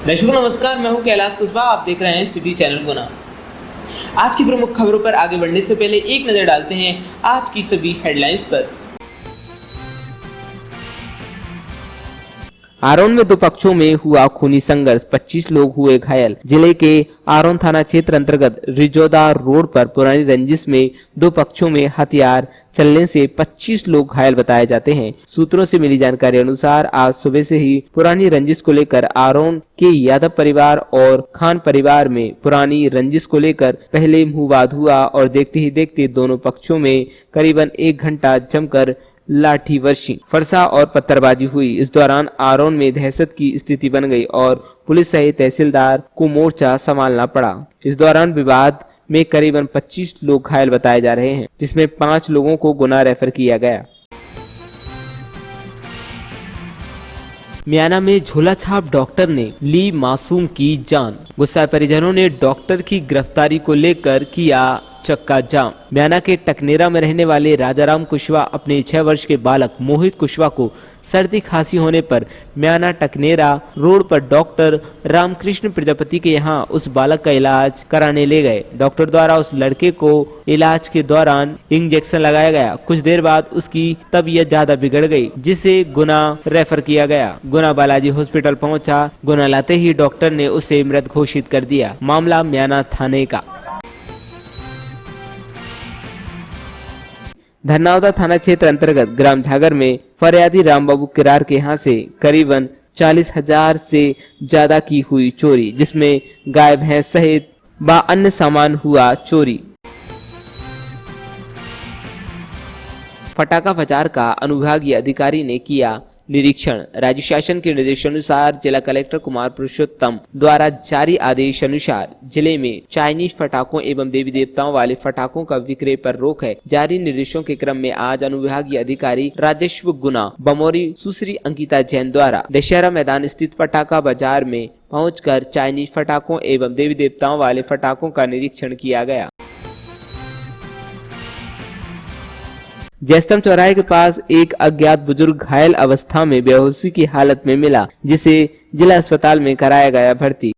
दर्शकों नमस्कार, मैं हूं कैलाश कुशवाहा। आप देख रहे हैं सिटी चैनल गुना। आज की प्रमुख खबरों पर आगे बढ़ने से पहले एक नजर डालते हैं आज की सभी हेडलाइंस पर। आरोन में दो पक्षों में हुआ खूनी संघर्ष, 25 लोग हुए घायल। जिले के आरोन थाना क्षेत्र अंतर्गत रिजोदा रोड पर पुरानी रंजिश में दो पक्षों में हथियार चलने से 25 लोग घायल बताए जाते हैं। सूत्रों से मिली जानकारी अनुसार आज सुबह से ही पुरानी रंजिश को लेकर आरोन के यादव परिवार और खान परिवार में पुरानी रंजिश को लेकर पहले मुंहवाद हुआ और देखते ही देखते दोनों पक्षों में करीबन 1 घंटा जमकर लाठी वर्षी, फरसा और पत्थरबाजी हुई। इस दौरान आरोन में दहशत की स्थिति बन गई और पुलिस सहित तहसीलदार को मोर्चा संभालना पड़ा। इस दौरान विवाद में करीबन 25 लोग घायल बताए जा रहे हैं, जिसमें 5 लोगों को गुना रेफर किया गया। म्याना में झोला छाप डॉक्टर ने ली मासूम की जान। गुस्साए परिजनों ने डॉक्टर की गिरफ्तारी को लेकर किया चक्का जाम। म्याना के टकनेरा में रहने वाले राजाराम कुशवाहा अपने 6 वर्ष के बालक मोहित कुशवाहा को सर्दी खांसी होने पर म्याना टकनेरा रोड पर डॉक्टर रामकृष्ण प्रजापति के यहाँ उस बालक का इलाज कराने ले गए। डॉक्टर द्वारा उस लड़के को इलाज के दौरान इंजेक्शन लगाया गया। कुछ देर बाद उसकी तबीयत ज्यादा बिगड़ गई, जिसे गुना रेफर किया गया। गुना बालाजी हॉस्पिटल पहुंचा। गुना लाते ही डॉक्टर ने उसे मृत घोषित कर दिया। मामला म्याना थाने का। धरनावदा थाना क्षेत्र अंतर्गत ग्राम झागर में फरियादी रामबाबू किरार के यहाँ से करीबन 40,000 से ज्यादा की हुई चोरी, जिसमें गाय भैंस सहित अन्य सामान हुआ चोरी। फटाका बाजार का अनुविभागीय अधिकारी ने किया निरीक्षण। राज्य शासन के निर्देशानुसार जिला कलेक्टर कुमार पुरुषोत्तम द्वारा जारी आदेश अनुसार जिले में चाइनीज फटाकों एवं देवी देवताओं वाले फटाकों का विक्रय पर रोक है। जारी निर्देशों के क्रम में आज अनुविभागीय अधिकारी राजस्व गुना बमोरी सुश्री अंकिता जैन द्वारा दशहरा मैदान स्थित फटाका बाजार में पहुंचकर चाइनीज फटाकों एवं देवी देवताओं वाले फटाकों का निरीक्षण किया गया। जयस्तंभ चौराहे के पास एक अज्ञात बुजुर्ग घायल अवस्था में बेहोशी की हालत में मिला, जिसे जिला अस्पताल में कराया गया भर्ती।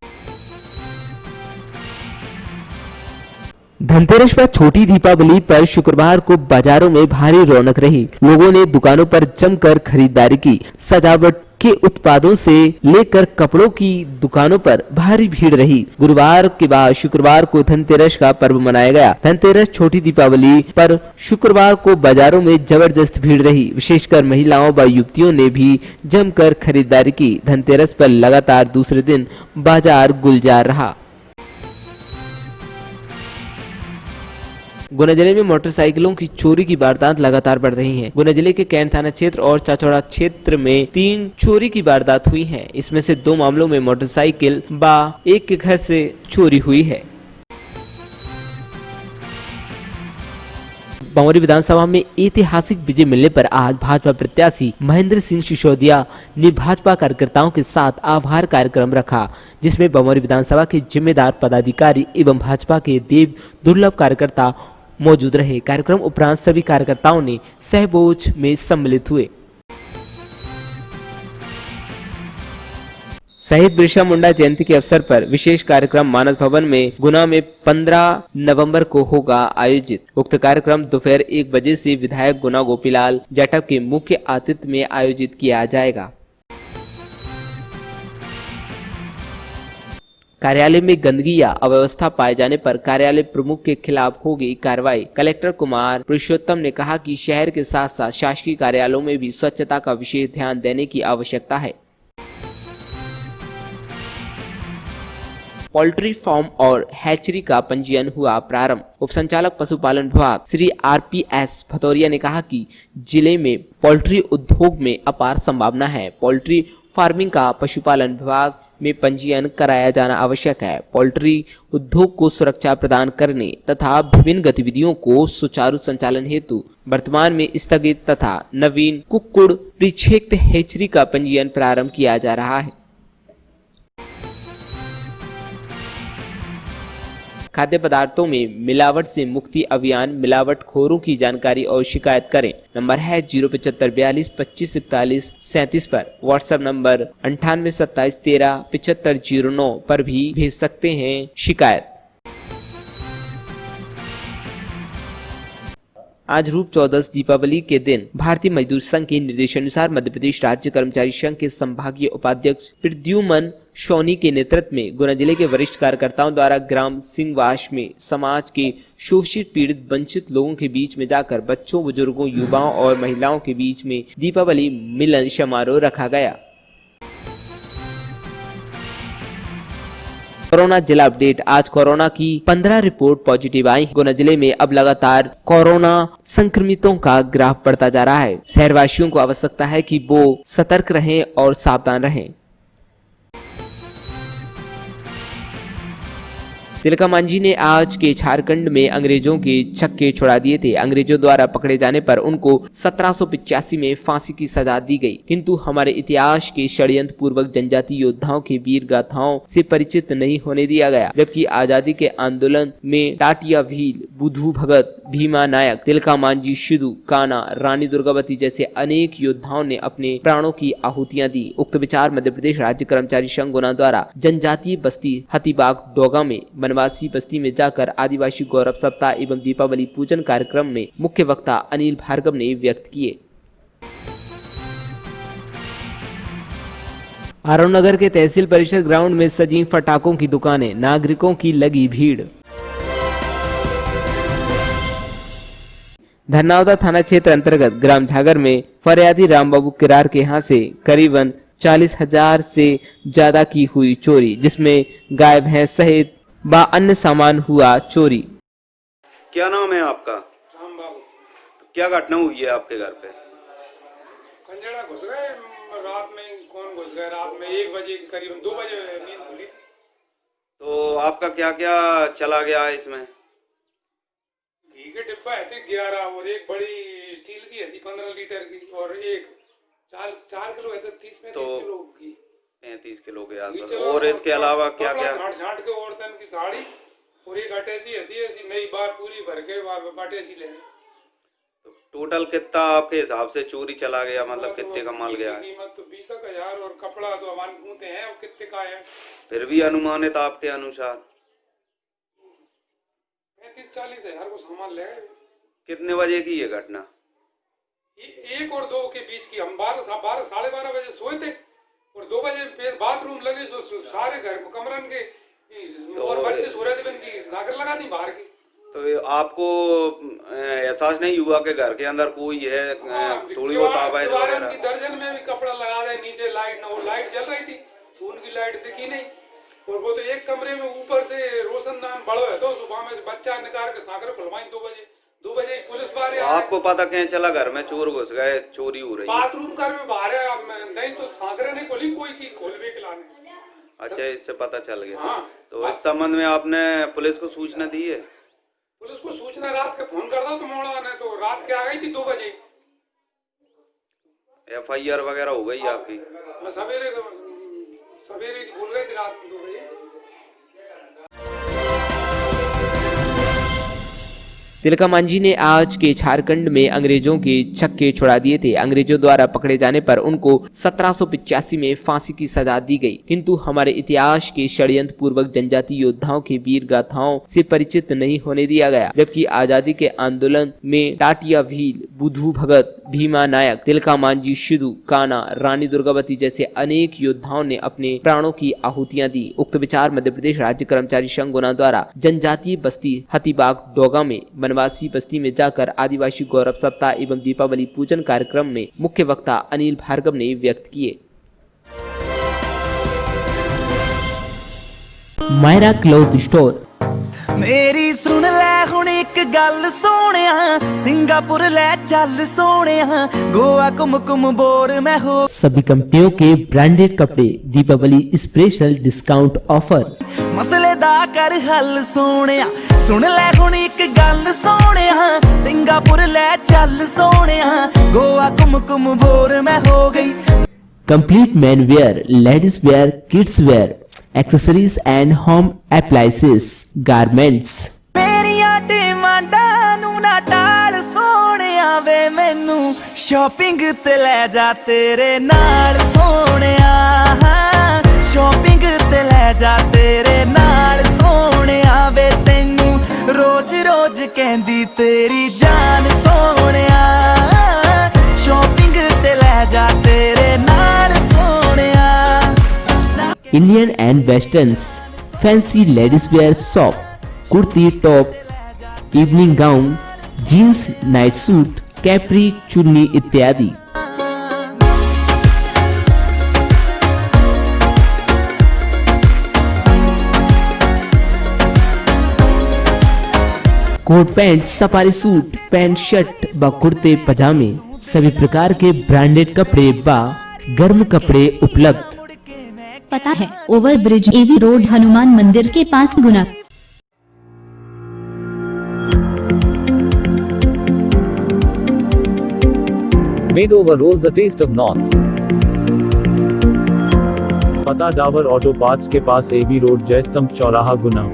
धनतेरस पर छोटी दीपावली पर शुक्रवार को बाजारों में भारी रौनक रही। लोगों ने दुकानों पर जमकर खरीदारी की। सजावट के उत्पादों से लेकर कपड़ों की दुकानों पर भारी भीड़ रही। गुरुवार के बाद शुक्रवार को धनतेरस का पर्व मनाया गया। धनतेरस छोटी दीपावली पर शुक्रवार को बाजारों में जबरदस्त भीड़ रही। विशेषकर महिलाओं व युवतियों ने भी जमकर खरीदारी की। धनतेरस पर लगातार दूसरे दिन बाजार गुलजार रहा। गुना जिले में मोटरसाइकिलों की चोरी की वारदात लगातार बढ़ रही हैं। गुना जिले के कैंट थाना क्षेत्र और चाचौड़ा क्षेत्र में 3 चोरी की वारदात हुई हैं। इसमें से 2 मामलों में मोटरसाइकिल व एक के घर से चोरी हुई है। बमोरी विधानसभा में ऐतिहासिक विजय मिलने पर आज भाजपा प्रत्याशी महेंद्र सिंह सिसोदिया ने भाजपा कार्यकर्ताओं के साथ आभार कार्यक्रम रखा, जिसमें बमोरी विधानसभा के जिम्मेदार पदाधिकारी एवं भाजपा के देव दुर्लभ कार्यकर्ता मौजूद रहे। कार्यक्रम उपरांत सभी कार्यकर्ताओं ने सहभोज में सम्मिलित हुए। शहीद बिरसा मुंडा जयंती के अवसर पर विशेष कार्यक्रम मानस भवन में गुना में 15 नवंबर को होगा आयोजित। उक्त कार्यक्रम दोपहर 1 बजे से विधायक गुना गोपीलाल जाटव के मुख्य आतिथ्य में आयोजित किया जाएगा। कार्यालय में गंदगी या अव्यवस्था पाए जाने पर कार्यालय प्रमुख के खिलाफ होगी कार्रवाई। कलेक्टर कुमार पुरुषोत्तम ने कहा कि शहर के साथ साथ शासकीय कार्यालयों में भी स्वच्छता का विशेष ध्यान देने की आवश्यकता है। पोल्ट्री फार्म और हैचरी का पंजीयन हुआ प्रारंभ। उप संचालक पशुपालन विभाग श्री RPS भदौरिया ने कहा कि जिले में पोल्ट्री उद्योग में अपार संभावना है। पोल्ट्री फार्मिंग का पशुपालन विभाग में पंजीयन कराया जाना आवश्यक है। पोल्ट्री उद्योग को सुरक्षा प्रदान करने तथा विभिन्न गतिविधियों को सुचारू संचालन हेतु वर्तमान में स्थगित तथा नवीन कुक्कुड़ परिक्षेत्र हैचरी का पंजीयन प्रारंभ किया जा रहा है। खाद्य पदार्थों में मिलावट से मुक्ति अभियान मिलावटखोरों की जानकारी और शिकायत करें। नंबर है 07542254137 पर। व्हाट्सएप नंबर 9827137509 पर भी भेज सकते हैं शिकायत। आज रूप चौदस दीपावली के दिन भारतीय मजदूर संघ के निर्देशानुसार मध्य प्रदेश राज्य कर्मचारी संघ के संभागीय उपाध्यक्ष प्रद्युमन सोनी के नेतृत्व में गुना जिले के वरिष्ठ कार्यकर्ताओं द्वारा ग्राम सिंहवास में समाज के शोषित पीड़ित वंचित लोगों के बीच में जाकर बच्चों, बुजुर्गों, युवाओं और महिलाओं के बीच में दीपावली मिलन समारोह रखा गया। कोरोना जिला अपडेट। आज कोरोना की 15 रिपोर्ट पॉजिटिव आई। गुना जिले में अब लगातार कोरोना संक्रमितों का ग्राफ बढ़ता जा रहा है। शहरवासियों को आवश्यकता है कि वो सतर्क रहें और सावधान रहें। तिलका मांझी ने आज के झारखंड में अंग्रेजों के छक्के छुड़ा दिए थे। अंग्रेजों द्वारा पकड़े जाने पर उनको 1785 में फांसी की सजा दी गई, किंतु हमारे इतिहास के षड्यंत्र पूर्वक जनजाति योद्धाओं की वीर गाथाओं से परिचित नहीं होने दिया गया। जबकि आजादी के आंदोलन में टाटिया भील, बुद्धू भगत, भीमा नायक, तिलका मांझी, सिद्धू कान्हा, रानी दुर्गावती जैसे अनेक योद्धाओं ने अपने प्राणों की आहुतियां दी। उक्त विचार मध्य प्रदेश राज्य कर्मचारी संघ गुना द्वारा जनजातीय बस्ती हतीबाग डोगा में वनवासी बस्ती में जाकर आदिवासी गौरव सप्ताह एवं दीपावली पूजन कार्यक्रम में मुख्य वक्ता अनिल भार्गव ने व्यक्त किए। आरोन नगर के तहसील परिषद ग्राउंड में सजी फटाकों की दुकानें, नागरिकों की लगी भीड़। धरनावदा थाना क्षेत्र अंतर्गत ग्राम झागर में फरियादी रामबाबू किरार के यहाँ से करीबन 40,000 से ज्यादा की हुई चोरी, जिसमें गाय भैंस सहित अन्य सामान हुआ चोरी। क्या नाम है आपका? राम बाबू। तो क्या घटना हुई है आपके घर पे? कंजड़ा घुस गए रात में। कौन घुस गए? रात में 1 बजे करीबन 2 बजे नींद खुली थी। तो आपका क्या क्या चला गया है इसमें? घी के डिब्बा है 11 और एक बड़ी स्टील की है 15 लीटर की और एक 4 किलो है 30-35 किलो की, 35 किलो के आसपास। और इसके अलावा क्या क्या? छाट के औरतन की साड़ी और एक अटैची है ऐसी नई बार पूरी भर के अटैची ले। तो टोटल कितना आपके हिसाब से चोरी चला गया, मतलब कितने का माल गया है? कीमत तो 20,000 और कपड़ा तो अमान पूछते हैं और कितने का है। फिर भी अनुमानित आपके अनुसार 35-40,000 को सामान ले गए। कितने बजे की ये घटना? 1 और 2 के बीच की। हम 12-12:30 बजे सोए थे और 2 बजे बाथरूम लगे तो सारे घर कमरन के और बच्चे सो रहे थे, इनकी सागर लगा दी बाहर की। तो आपको एहसास नहीं हुआ कि घर के अंदर कोई है? थोड़ी बहुत आवाज वगैरह की दर्जन में भी कपड़ा लगा दे, नीचे लाइट ना हो, लाइट जल रही थी, खून की लाइट दिखी नहीं। और वो तो एक कमरे में ऊपर से रोशनदान बड़ो है तो सुबह में से बच्चा निकाल के सागर खुलवाई 2 बजे पुलिस बाहर। आपको पता कैसे चला घर में चोर घुस गए, चोरी हो रही? बाथरूम घर में बाहर नहीं तो सागर नहीं खोली, कोई की खोलवे के लाने। अच्छा, इससे पता चल गया। हाँ। तो इस संबंध में आपने पुलिस को सूचना दी है? पुलिस को सूचना रात के फोन कर दो तो मोड़ा ने तो रात के आ गई थी 2 बजे। FIR वगैरह हो गई आपकी? मैं सवेरे की भूल गई थी रात में 2 बजे। तिलका मांझी ने आज के झारखंड में अंग्रेजों के छक्के छुड़ा दिए थे। अंग्रेजों द्वारा पकड़े जाने पर उनको 1785 में फांसी की सजा दी गई, किंतु हमारे इतिहास के षड्यंत्र पूर्वक जनजाति योद्धाओं की वीर गाथाओं से परिचित नहीं होने दिया गया। जबकि आजादी के आंदोलन में टाटिया भील, बुद्धू भगत, भीमा नायक, तिलका मांझी, सिद्धू कान्हा, रानी दुर्गावती जैसे अनेक योद्धाओं ने अपने प्राणों की आहुतियां दी। उक्त विचार मध्य प्रदेश राज्य कर्मचारी संघ गुना द्वारा जनजातीय बस्ती हतीबाग डोगा में वनवासी बस्ती में जाकर आदिवासी गौरव सप्ताह एवं दीपावली पूजन कार्यक्रम में मुख्य वक्ता अनिल भार्गव ने व्यक्त किए। Myra cloth store. मेरी सुन ले हुण एक गल सोहणिया, सिंगापुर ले चल सोहणिया, गोवा कुम बोर मैं हो। सभी कंपनियों के ब्रांडेड कपड़े दीपावली स्पेशल डिस्काउंट ऑफर। मसले दा कर हल सोहणिया, सुन ले हुण एक गल सोहणिया, सिंगापुर ले चल सोहणिया, गोवा कुम बोर मैं हो गई। Complete man wear, ladies wear, kids wear accessories and home appliances, garments. ਮੇਰੀਆਂ ਡਿਮਾਂਡਾਂ ਨੂੰ ਨਾ ਟਾਲ ਸੋਹਣਿਆ ਵੇ ਮੈਨੂੰ ਸ਼ਾਪਿੰਗ ਤੇ ਲੈ ਜਾ ਤੇਰੇ ਨਾਲ ਸੋਹਣਿਆ ਸ਼ਾਪਿੰਗ ਤੇ ਲੈ ਜਾ ਤੇਰੇ ਨਾਲ ਸੋਹਣਿਆ ਵੇ ਤੈਨੂੰ ਰੋਜ਼ ਰੋਜ਼ ਕਹਿੰਦੀ ਤੇਰੀ ਜਾਨ ਸੋਹਣਿਆ ਸ਼ਾਪਿੰਗ ਤੇ ਲੈ ਜਾ ਤੇਰੇ ਨਾਲ ਸੋਹਣਿਆ Indian and Westerns, fancy ladies wear shop, kurti top, evening gown, jeans night suit, capri chunni इत्यादि. Coat pant, safari suit, pant shirt व कुर्ते पजामे, सभी प्रकार के ब्रांडेड कपड़े व गर्म कपड़े उपलब्ध. पता है ओवर ब्रिज एवी रोड हनुमान मंदिर के पास गुना। Made over rolls a taste of north. पता डावर ऑटो पार्ट्स के पास एवी रोड जयस्तंभ चौराहा गुना।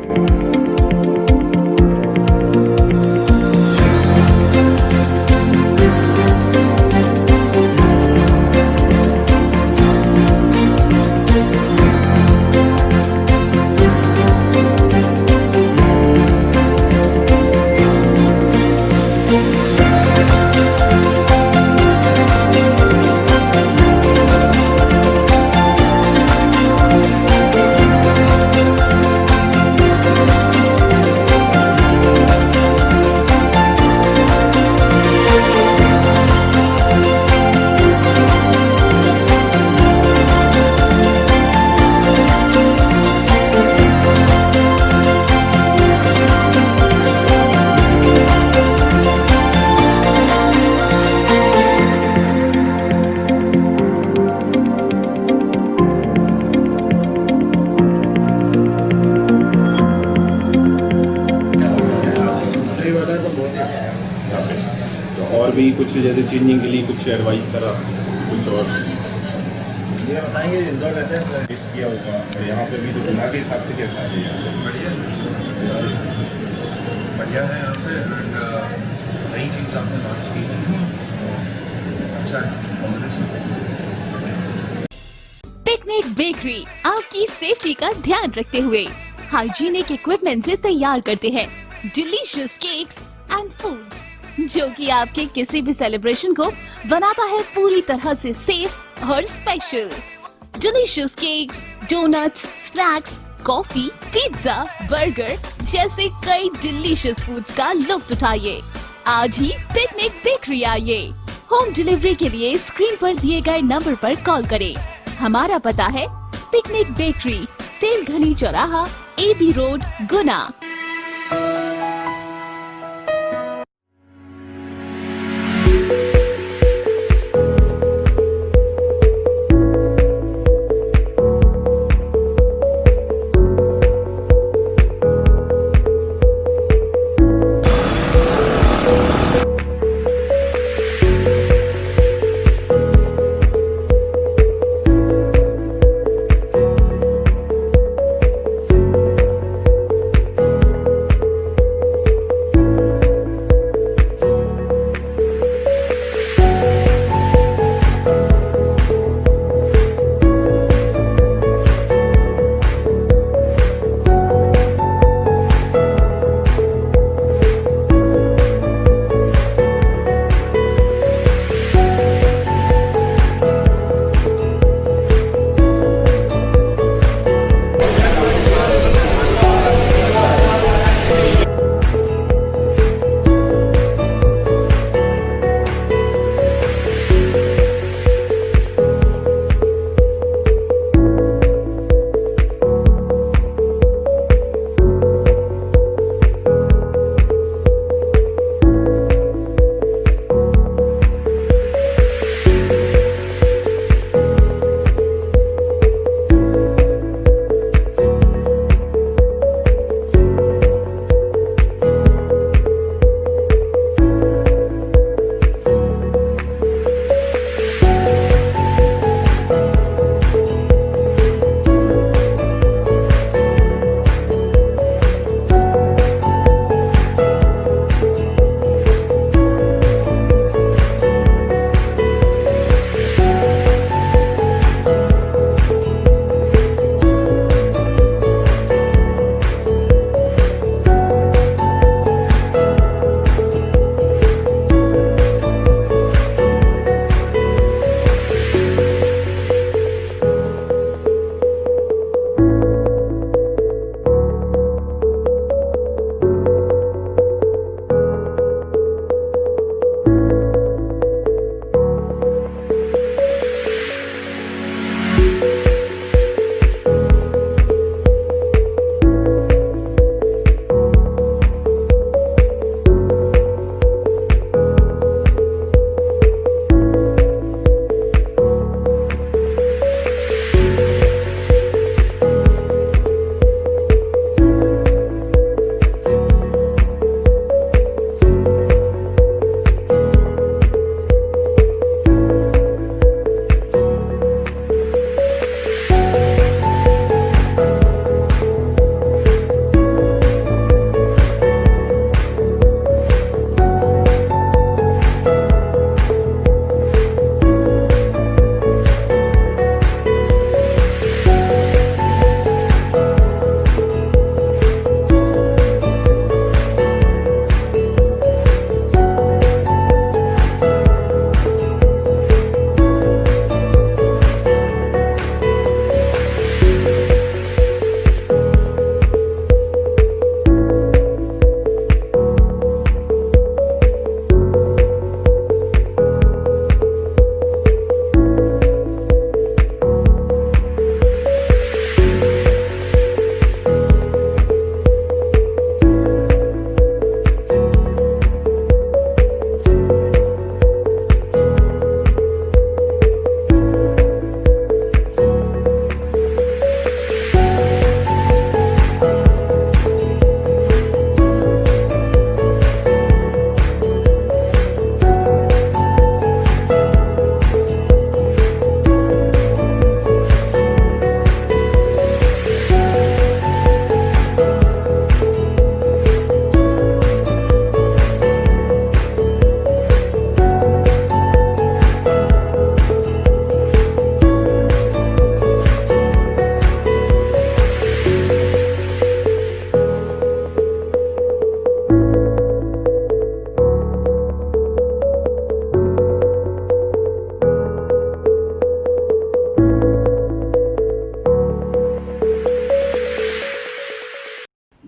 और भी कुछ जैसे चेंजिंग के लिए कुछ एडवाइस सर आप कुछ और ये बताएंगे इंदौर रहते हैं टेस्ट किया होगा और यहाँ पे भी तो गुना के हिसाब से कैसा है बढ़िया है यहाँ पे नई चीज़ आपने लॉन्च की अच्छा है कॉम्बिनेशन। पिकनिक बेकरी आपकी सेफ्टी का ध्यान रखते हुए हाइजीनिक इक्विपमेंट से तैयार करते हैं डिलीशियस केक्स एंड फूड्स जो कि आपके किसी भी सेलिब्रेशन को बनाता है पूरी तरह से सेफ और special. Delicious cakes, donuts, snacks, coffee, pizza, burger जैसे कई डिलीशियस फूड्स का लुत्फ उठाइए। आज ही पिकनिक बेकरी आइए। होम डिलीवरी के लिए स्क्रीन पर दिए गए नंबर पर कॉल करें। हमारा पता है पिकनिक बेकरी, तेलघनी चौराहा, एबी रोड, गुना।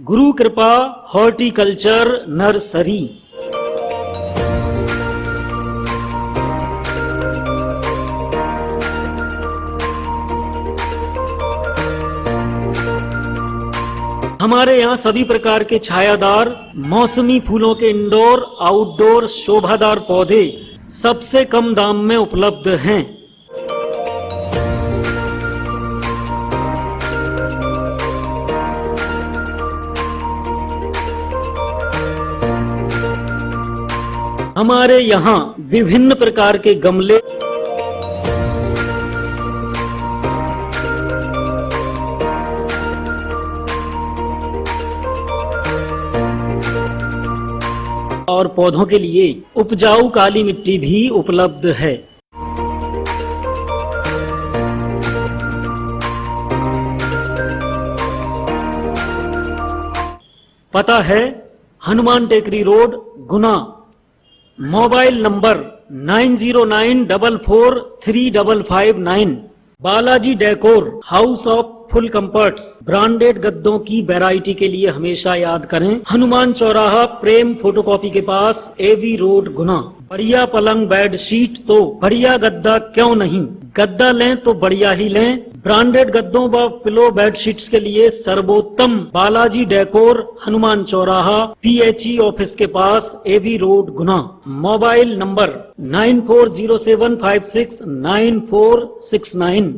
गुरु कृपा हॉर्टिकल्चर नर्सरी। हमारे यहाँ सभी प्रकार के छायादार मौसमी फूलों के इंडोर आउटडोर शोभादार पौधे सबसे कम दाम में उपलब्ध हैं। हमारे यहाँ विभिन्न प्रकार के गमले और पौधों के लिए उपजाऊ काली मिट्टी भी उपलब्ध है। पता है Hanuman Tekri road, Guna. Mobile number 9094435559। Balaji decor house of full comforts. Branded गद्दों की वैरायटी के लिए हमेशा याद करें हनुमान चौराहा प्रेम फोटोकॉपी के पास, एवी रोड, गुना। बढ़िया पलंग बेड शीट तो बढ़िया गद्दा क्यों नहीं, गद्दा लें तो बढ़िया ही लें। ब्रांडेड गद्दों व पिलो बेड शीट्स के लिए सर्वोत्तम बालाजी डेकोर, हनुमान चौराहा, PHE ऑफिस के पास, AV road, Guna. Mobile number 9407569469।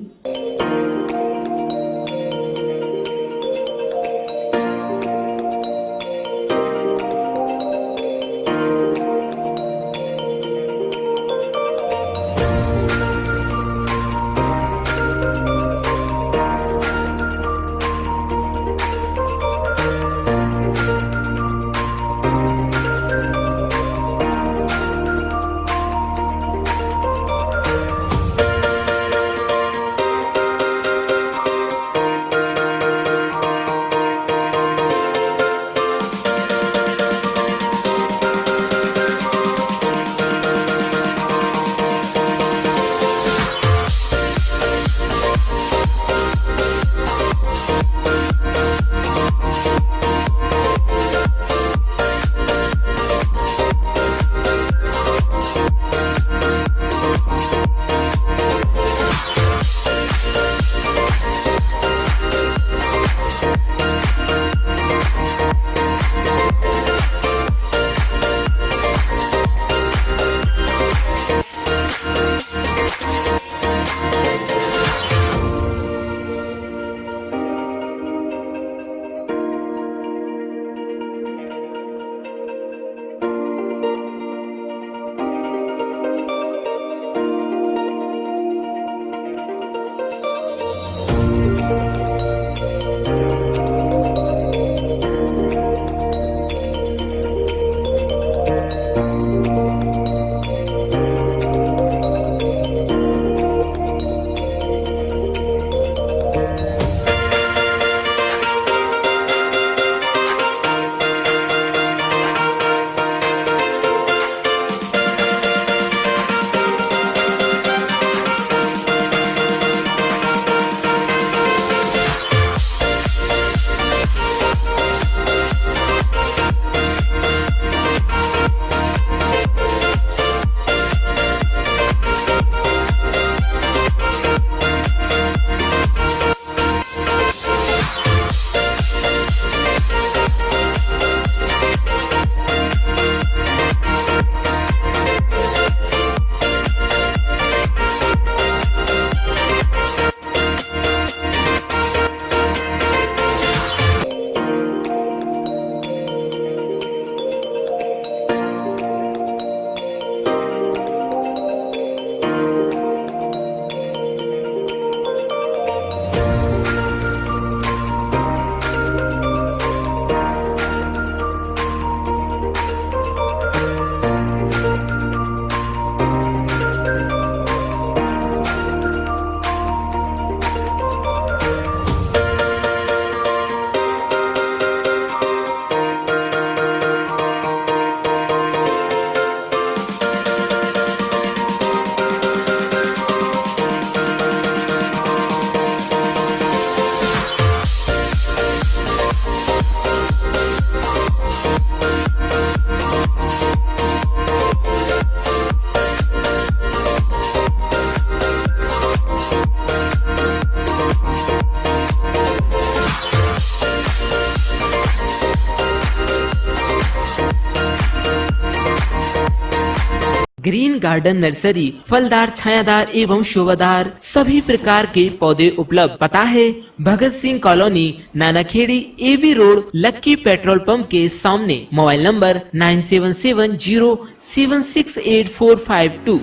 Green garden nursery, फलदार, छायादार एवं शोभादार सभी प्रकार के पौधे उपलब्ध। पता है भगत सिंह कॉलोनी, नानाखेड़ी, एवी रोड, लक्की पेट्रोल पंप के सामने। Mobile number 9770768452।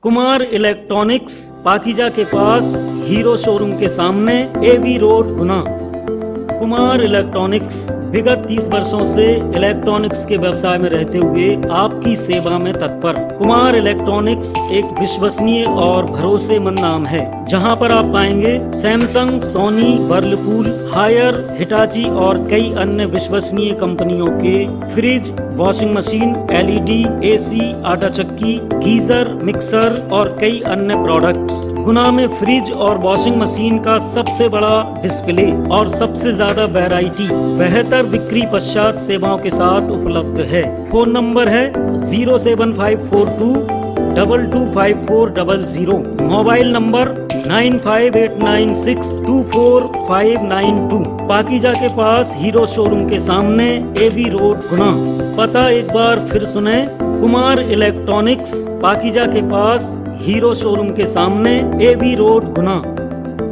कुमार इलेक्ट्रॉनिक्स पाकीजा के पास हीरो शोरूम के सामने, एवी रोड, गुना। कुमार इलेक्ट्रॉनिक्स विगत 30 वर्षों से इलेक्ट्रॉनिक्स के व्यवसाय में रहते हुए आपकी सेवा में तत्पर। कुमार इलेक्ट्रॉनिक्स एक विश्वसनीय और भरोसेमंद नाम है, जहां पर आप पाएंगे Samsung, Sony, Whirlpool, Haier, Hitachi और कई अन्य विश्वसनीय कंपनियों के fridge, washing machine, LED, AC, आटा चक्की, गीजर, मिक्सर और कई अन्य प्रोडक्ट्स। गुना में फ्रिज और वॉशिंग मशीन का सबसे बड़ा डिस्प्ले और सबसे ज्यादा वैरायटी बेहतर बिक्री पश्चात सेवाओं के साथ उपलब्ध है। फोन नंबर है 07542225400, मोबाइल नंबर 9589624592। पाकीजा के पास हीरो शोरूम के सामने, एवी रोड, गुना। पता एक बार फिर सुने, कुमार इलेक्ट्रॉनिक्स पाकीजा के पास हीरो शोरूम के सामने, एवी रोड, गुना।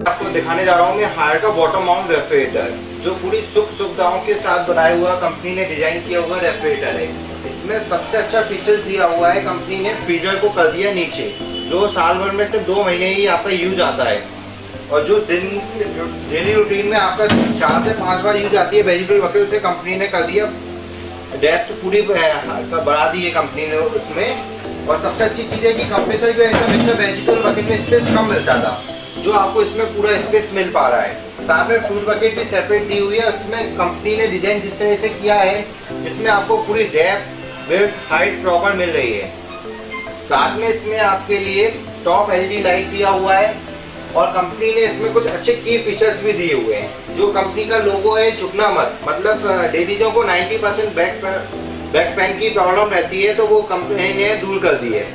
आपको दिखाने जा रहा हूँ मैं हायर का बॉटम माउंट रेफ्रिजरेटर, जो पूरी सुख सुविधाओं के साथ बनाया हुआ कंपनी ने डिजाइन किया हुआ रेफ्रिजरेटर है। इसमें सबसे अच्छा फीचर्स दिया हुआ है, कंपनी ने फ्रीजर को कर दिया नीचे, जो साल भर में से 2 महीने ही आपका यूज आता है। और जो डेली रूटीन में आपका 4 से 5 बार यूज आती है वेजिटेबल बकेट, उसे कंपनी ने कर दिया डेप्थ पूरी बढ़ा दी है कंपनी ने उसमें। और सबसे अच्छी चीज़ है कि कंप्रेसर की वजह से हमेशा वेजिटेबल बकेट में स्पेस कम मिलता था, जो आपको इसमें पूरा स्पेस मिल पा रहा है। साथ में फ्रूट बकेट भी सेपरेट दी हुई है। इसमें कंपनी ने डिजाइन जिस तरह से किया है, इसमें आपको पूरी डेप्थ, विड्थ, हाइट प्रॉपर मिल रही है। साथ में इसमें आपके लिए टॉप एलईडी लाइट दिया हुआ है और कंपनी ने इसमें कुछ अच्छे की फीचर्स भी दिए हुए हैं। जो कंपनी का लोगो है, झुकना मत, मतलब लेडीजों को 90% बैक पेन की प्रॉब्लम रहती है, तो वो कंपनी ने दूर कर दी है।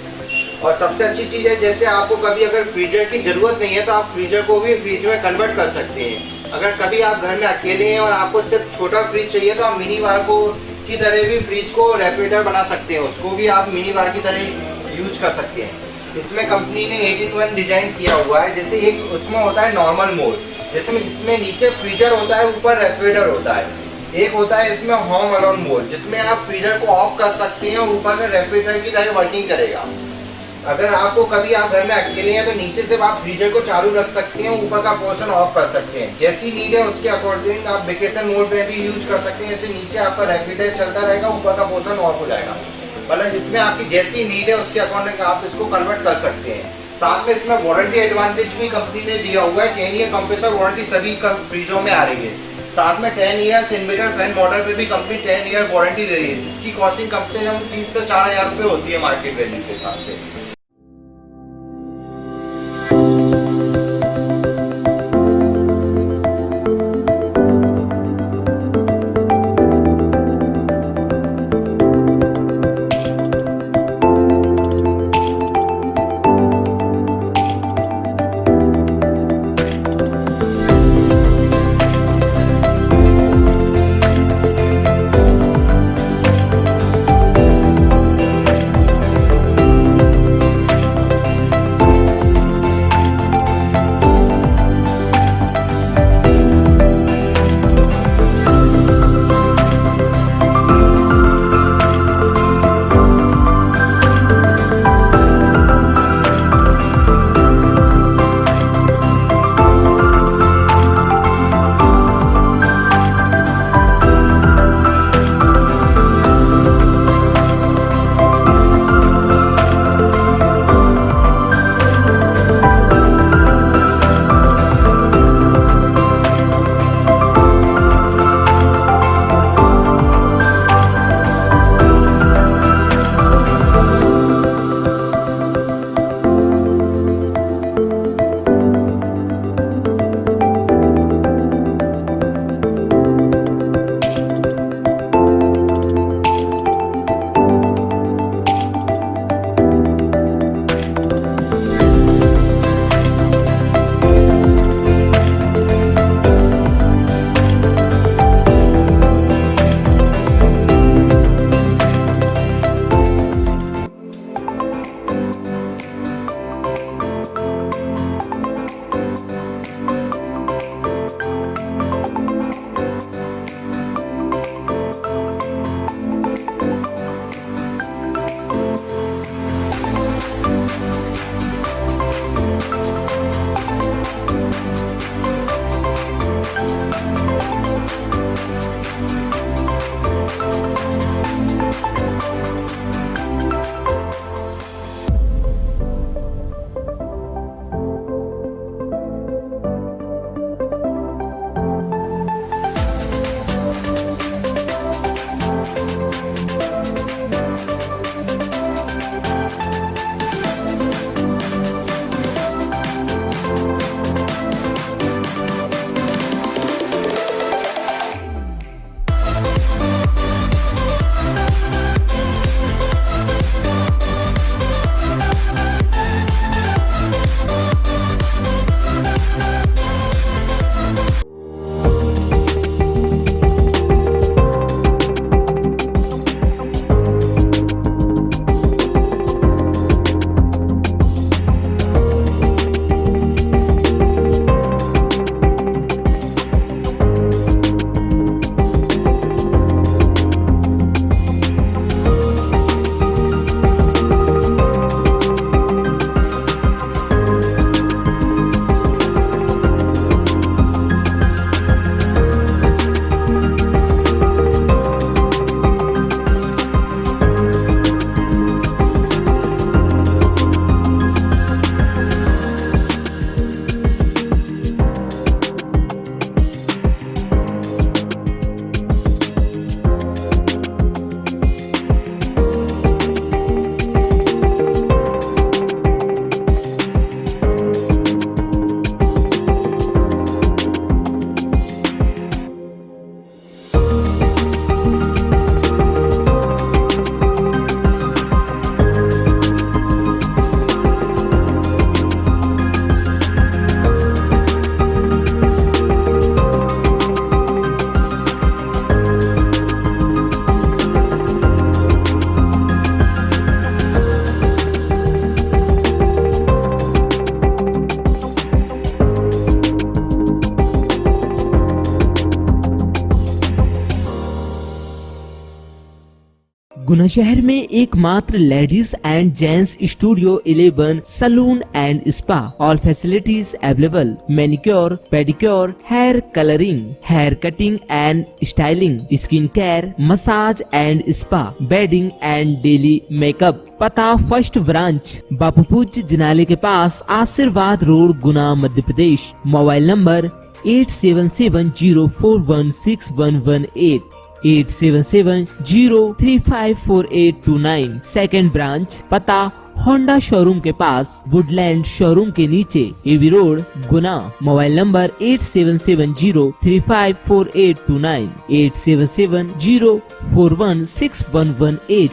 और सबसे अच्छी चीज़ है, जैसे आपको कभी अगर फ्रीजर की ज़रूरत नहीं है तो आप फ्रीजर को भी फ्रिज में कन्वर्ट कर सकते हैं। अगर कभी आप घर में अकेले हैं और आपको सिर्फ छोटा फ्रिज चाहिए, तो आप मिनी बार को की तरह भी फ्रिज को रेफ्रिजरेटर बना सकते हैं, उसको भी आप मिनी बार की तरह यूज कर सकते हैं। इसमें कंपनी ने 18:1 डिजाइन किया हुआ है। जैसे एक उसमें होता है नॉर्मल मोड, जिसमें नीचे फ्रीजर होता है, ऊपर रेफ्रिजरेटर होता है। एक होता है इसमें होम अलोन मोड, जिसमें आप फ्रीजर को ऑफ कर सकते हैं और ऊपर का रेफ्रिजरेटर की तरह वर्किंग करेगा। अगर आपको कभी आप घर में अकेले हैं तो नीचे से आप फ्रीजर को चालू रख सकते हैं, ऊपर का पोर्शन ऑफ कर सकते हैं। जैसी नीड है उसके अकॉर्डिंग आप वेकेशन मोड में भी यूज कर सकते हैं। जैसे नीचे आपका रेफ्रिजरेटर चलता रहेगा, ऊपर का पोर्शन ऑफ हो जाएगा। मतलब इसमें आपकी जैसी नीड है उसके अकॉर्डिंग आप इसको कन्वर्ट कर सकते हैं। साथ में इसमें वारंटी एडवांटेज भी कंपनी ने दिया हुआ है। 10 ईयर कंप्रेसर वारंटी सभी फ्रीजों में आ रही है। साथ में 10 ईयर्स इन्वर्टर फैन मॉडल पे भी कंपनी 10 ईयर वारंटी दे रही है, जिसकी कॉस्टिंग कम से कम 3 से 4 हज़ार रुपये होती है मार्केट वैल्यू के हिसाब से। गुना शहर में एकमात्र ladies and gents studio 11 salon and spa, all facilities available, manicure, pedicure, hair colouring, hair cutting and styling, skin care, massage and spa, bedding and daily makeup. पता फर्स्ट ब्रांच बापू पूज्य जिनाले के पास, Ashirwad road, Guna, Madhya Pradesh. Mobile number 8770416118, 8770354829। Second branch पता Honda showroom के पास, Woodland showroom के नीचे, AV road, Guna. Mobile number 8770354829, 8770416118।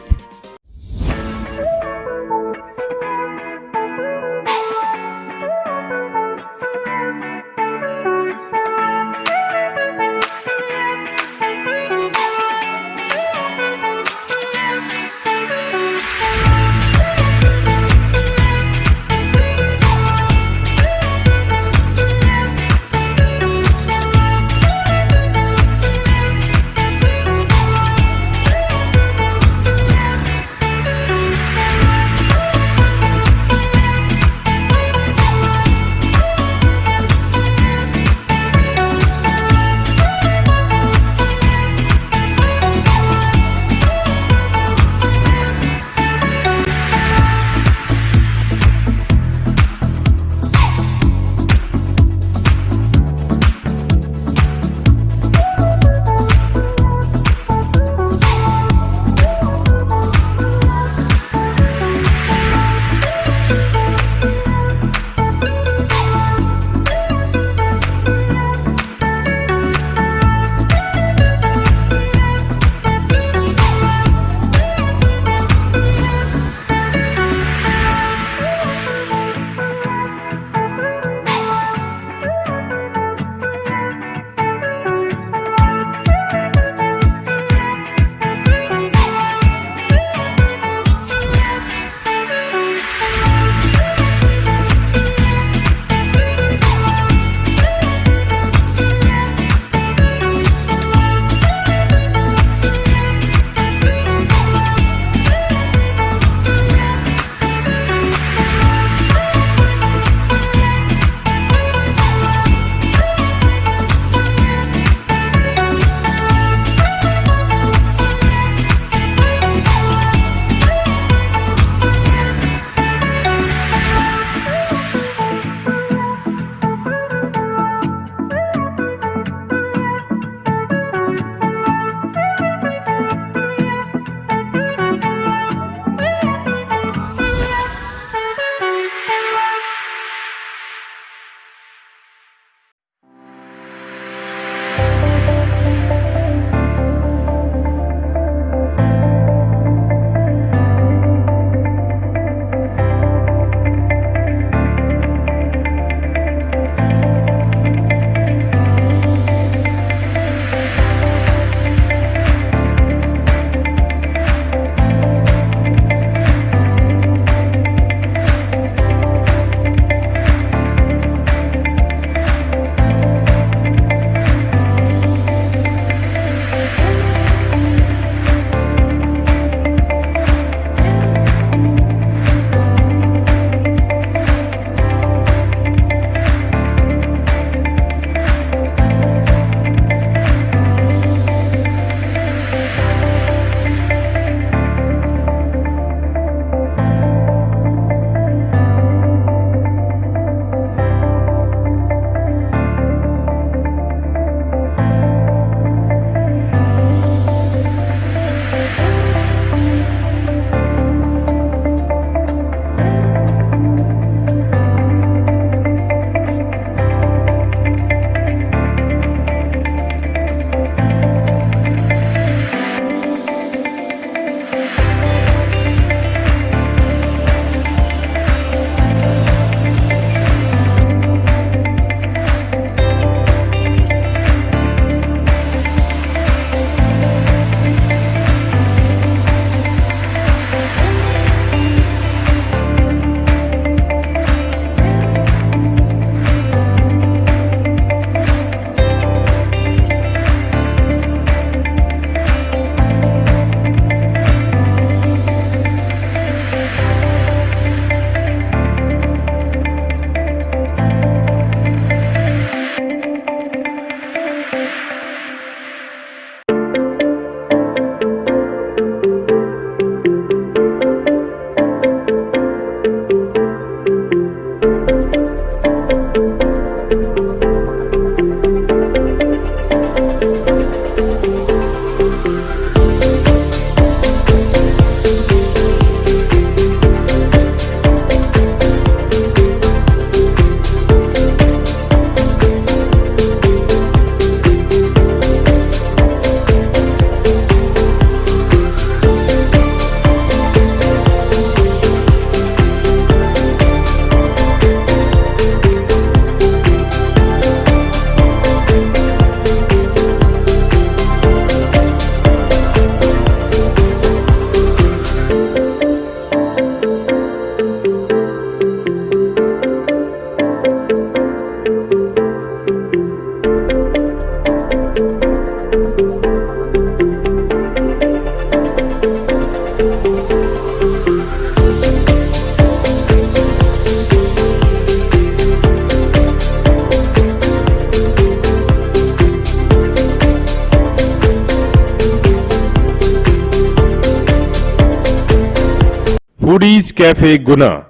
Foodies Cafe Guna.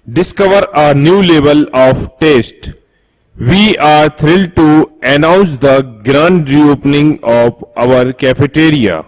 Discover a new level of taste. We are thrilled to announce the grand reopening of our cafeteria.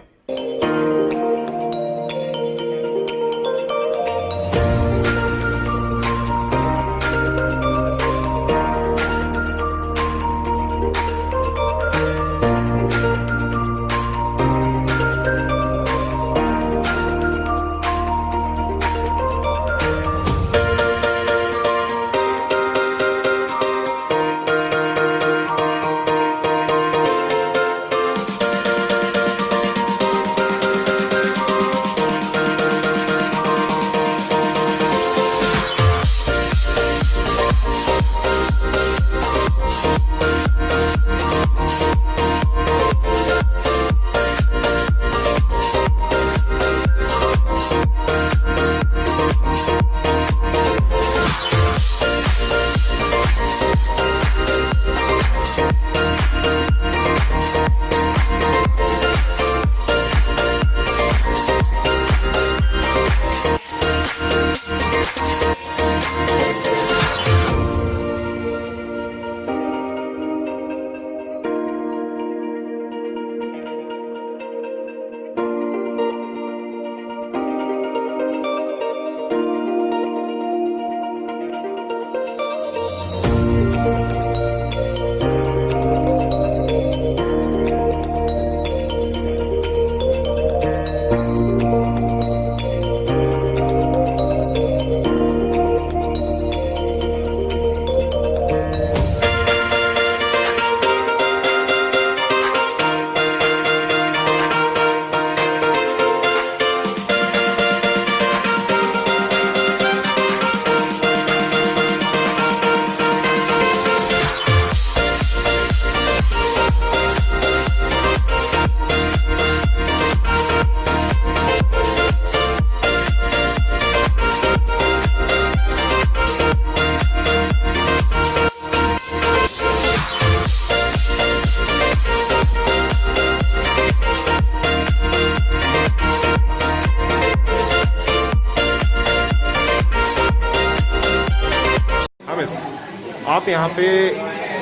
आप यहाँ पे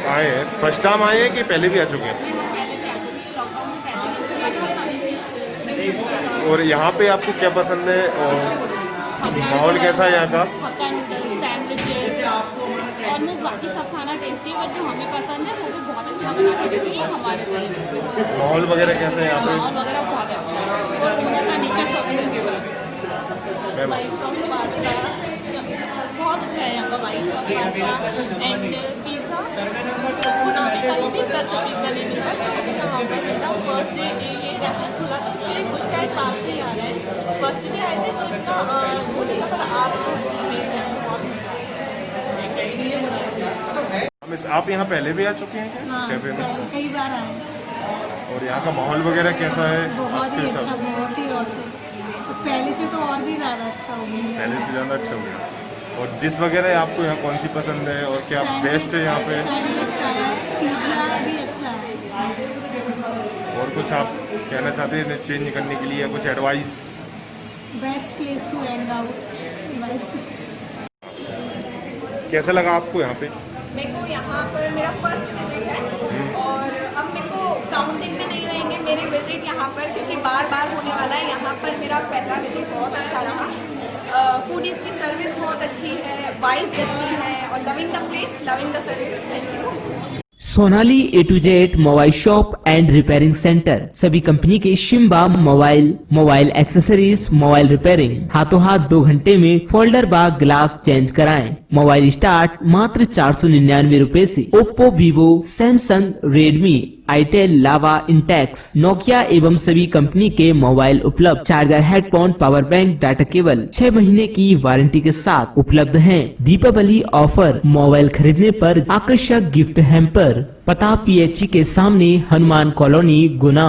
आए हैं, फर्स्ट टाइम आए हैं कि पहले भी आ चुके हैं? और यहाँ पे आपको क्या पसंद है और माहौल कैसा है यहाँ का? बाकी सब खाना टेस्टी है, बट जो हमें पसंद है वो भी बहुत अच्छा बना के देती है हमारे लिए। माहौल वगैरह कैसा है यहाँ पे? माहौल वगैरह बहुत अच्छा है और उनका का नेचर सबसे अच्छा है। वाइट सॉस पास्ता बहुत अच्छा है यहाँ का, white sauce pasta and pizza. Pune में कहीं भी पिज़्ज़ा नहीं मिलता है, यहाँ पर मिलता है। फर्स्ट डे ये रेस्टोरेंट खुला था, उसके लिए कुछ टाइम बाद से ही आ रहे हैं। फर्स्ट डे आए थे तो इनका वो नहीं था, पर आज तो आप यहाँ पहले भी आ चुके हैं क्या? हाँ, कैफे में कई बार आए। और यहाँ का माहौल वगैरह कैसा है? बहुत ही अच्छा, बहुत ही औसम। पहले से तो और भी ज़्यादा अच्छा हो गया। पहले से ज़्यादा अच्छा हो गया। और डिश वगैरह आपको यहाँ कौन सी पसंद है और क्या बेस्ट है यहाँ पे? सैंडविच खाया, पिज़्ज़ा भी अच्छा है। और कुछ आप कहना चाहते हैं चेंज करने के लिए या कुछ advice? Best place to hang out. कैसा लगा आपको यहाँ पे? मेरे को यहाँ पर मेरा फर्स्ट विजिट है और अब मेरे को काउंटिंग में नहीं रहेंगे मेरे विजिट यहाँ पर, क्योंकि बार बार होने वाला है। यहाँ पर मेरा पहला विजिट बहुत अच्छा रहा। फूडीज की सर्विस बहुत अच्छी है, वाइब्स अच्छी है और loving the place, loving the service. Thank you. Sonali A to Z mobile shop and repairing centre, सभी कंपनी के शिम्बा मोबाइल एक्सेसरीज, मोबाइल रिपेयरिंग, हाथों हाथ 2 घंटे में फोल्डर बा ग्लास चेंज कराएं। मोबाइल स्टार्ट मात्र 499 रुपए से। Oppo, Vivo, Samsung, Redmi, itel, Lava, Intex, Nokia एवं सभी कंपनी के मोबाइल उपलब्ध। Charger, headphone, power bank, data cable 6 महीने की वारंटी के साथ उपलब्ध हैं। दीपावली ऑफर, मोबाइल खरीदने पर आकर्षक गिफ्ट हैम्पर। पता PHE के सामने, हनुमान कॉलोनी, गुना।